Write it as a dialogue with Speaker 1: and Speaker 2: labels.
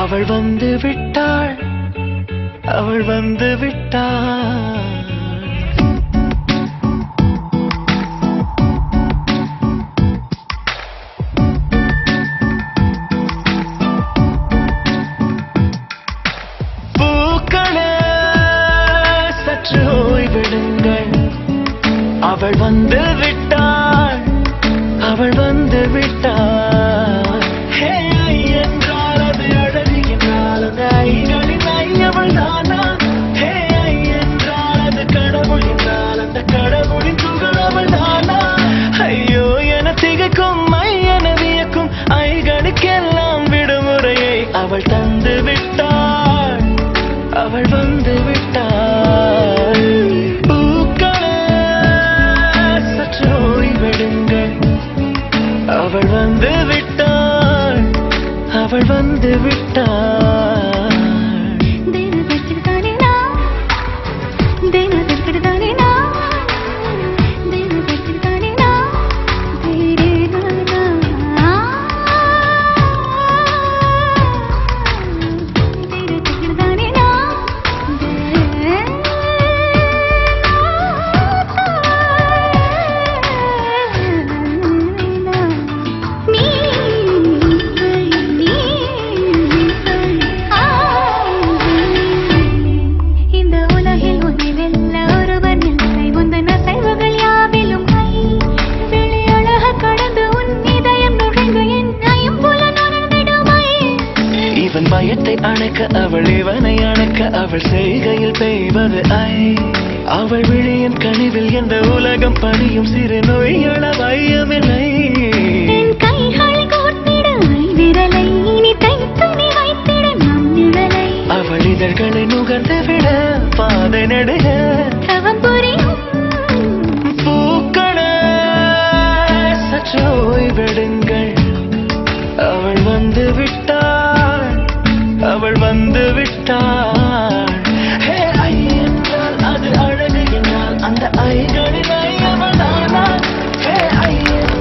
Speaker 1: அவள் வந்து விட்டாள், அவள் வந்து விட்டாள். பூக்களே சற்று ஓய்விடுங்கள், அவள் வந்து விட்டாள், அவள் வந்து விட்டாள். என்றால் அது அழகு என்றால் அந்த ஐகளின் ஐயவள் தானா? என்றால் அது கடவுள் என்றால் அந்த கடவுளின் துகள் அவள் தானா? ஐயோ என திகைக்கும் என வியக்கும் ஐகளுக்கெல்லாம் விடுமுறையை அவள் தந்து விட்டாள், அவள் வந்து விட்டாள். பூக்களே சற்று ஓய்வெடுங்கள், அவள் வந்து விட்டாள், அவள் வந்து விட்டாள். பயத்தை அணைக்க அவள் இவனை அணைக்க அவள் செய்கையில் பெய்வது ஐ. அவள் விழியின் கனிவில் எந்த உலகம் பணியும் சிறு நோய்கள வையமில்லை. அவள் இதழ்களை நுகர்ந்து விட பாதை நடுக பூக்களே சற்று ஓய்வெடுங்கள், அவள் வந்து விட்டாள், அவள் வந்து விட்டாள்.